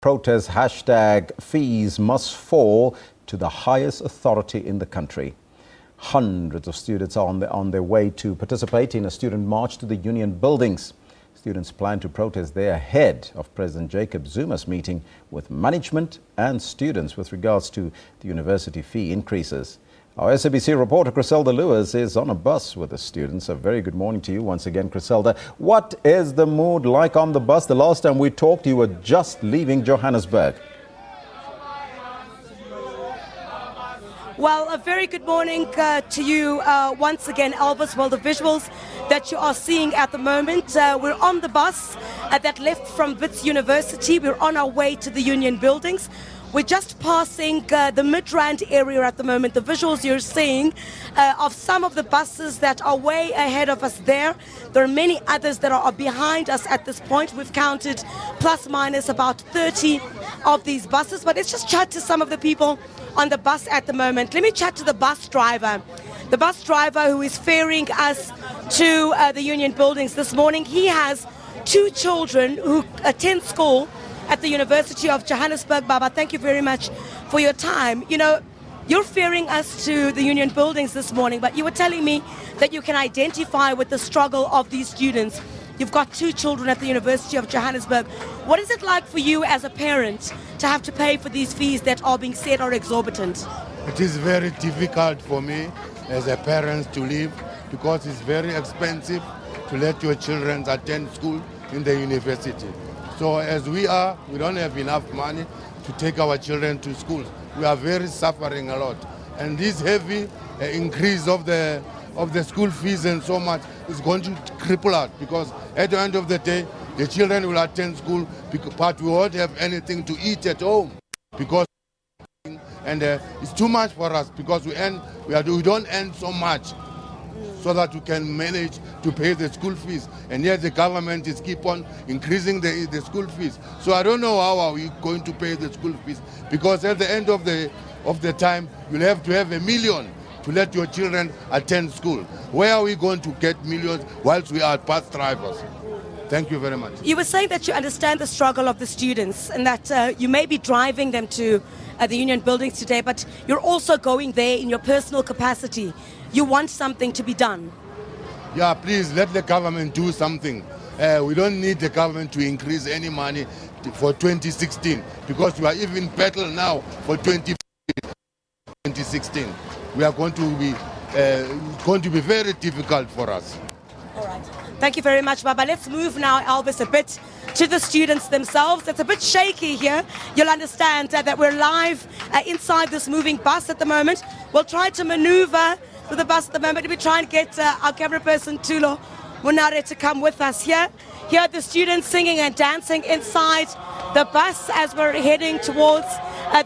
Protest hashtag fees must fall to the highest authority in the country. Hundreds of students are on their way to participate in a student march to the union buildings. Students plan to protest there ahead of President Jacob Zuma's meeting with management and students with regards to the university fee increases. Our SABC reporter Griselda Lewis is on a bus with the students. A very good morning to you once again, Griselda. What is the mood like on the bus? The last time we talked, you were just leaving Johannesburg. Well, a very good morning to you once again, Elvis. Well, the visuals that you are seeing at the moment, we're on the bus that left from Wits University. We're on our way to the union buildings. We're just passing the Midrand area at the moment. The visuals you're seeing of some of the buses that are way ahead of us there. There are many others that are behind us at this point. We've counted plus minus about 30 of these buses. But let's just chat to some of the people on the bus at the moment. Let me chat to the bus driver. The bus driver who is ferrying us to the union buildings this morning. He has two children who attend school at the University of Johannesburg. Baba, thank you very much for your time. You know, you're ferrying us to the union buildings this morning, but you were telling me that you can identify with the struggle of these students. You've got two children at the University of Johannesburg. What is it like for you as a parent to have to pay for these fees that are being said are exorbitant? It is very difficult for me as a parent to live because it's very expensive to let your children attend school in the university. So as we don't have enough money to take our children to school. We are very suffering a lot. And this heavy increase of the school fees and so much is going to cripple us, because at the end of the day, the children will attend school, but we won't have anything to eat at home, because it's too much for us, because we don't earn so much so that we can manage to pay the school fees, and yet the government is keep on increasing the school fees. So I don't know how are we going to pay the school fees, because at the end of the time you'll have to have $1 million to let your children attend school. Where are we going to get millions whilst we are bus drivers? Thank you very much. You were saying that you understand the struggle of the students and that you may be driving them to the union buildings today, but you're also going there in your personal capacity. You want something to be done. Yeah, please let the government do something. We don't need the government to increase any money for 2016, because we are even battle now for 2016. We are going to be very difficult for us. All right. Thank you very much, Baba. Let's move now, Elvis, a bit to the students themselves. It's a bit shaky here. You'll understand that we're live inside this moving bus at the moment. We'll try to maneuver to the bus at the moment. We try and get our camera person, Tulo Munare, to come with us here. Here are the students singing and dancing inside the bus as we're heading towards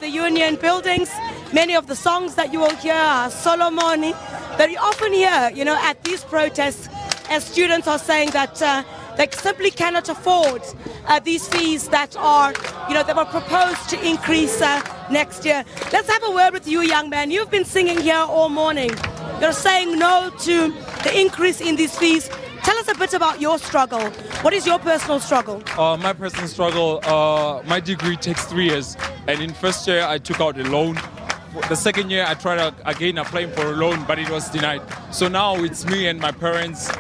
the union buildings. Many of the songs that you will hear are Solomoni, that you often hear, at these protests, as students are saying that they simply cannot afford these fees that are, that were proposed to increase next year. Let's have a word with you, young man. You've been singing here all morning. You're saying no to the increase in these fees. Tell us a bit about your struggle. What is your personal struggle? My personal struggle, my degree takes 3 years. And in first year, I took out a loan. The second year, I tried again applying for a loan, but it was denied. So now it's me and my parents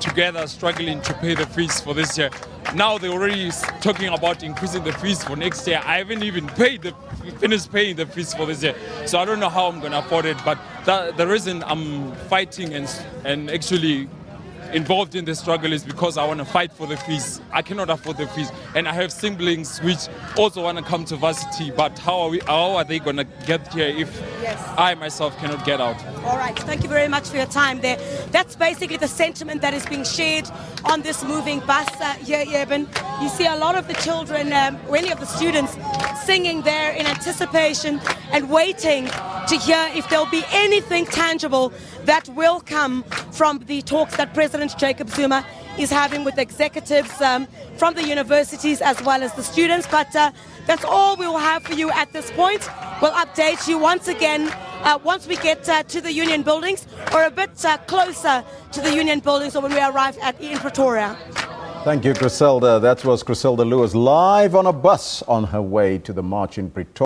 together struggling to pay the fees for this year. Now they're already talking about increasing the fees for next year. I haven't even finished paying the fees for this year. So I don't know how I'm going to afford it. But the reason I'm fighting and actually involved in the struggle is because I want to fight for the fees. I cannot afford the fees, and I have siblings which also want to come to varsity, but how are they going to get here if I myself cannot get out? All right, thank you very much for your time there. That's basically the sentiment that is being shared on this moving bus here, Eben. You see a lot of the children, many of the students singing there in anticipation and waiting to hear if there'll be anything tangible that will come from the talks that President Jacob Zuma is having with executives from the universities as well as the students. But that's all we will have for you at this point. We'll update you once again once we get to the union buildings, or a bit closer to the union buildings, or when we arrive in Pretoria. Thank you, Griselda. That was Griselda Lewis live on a bus on her way to the march in Pretoria.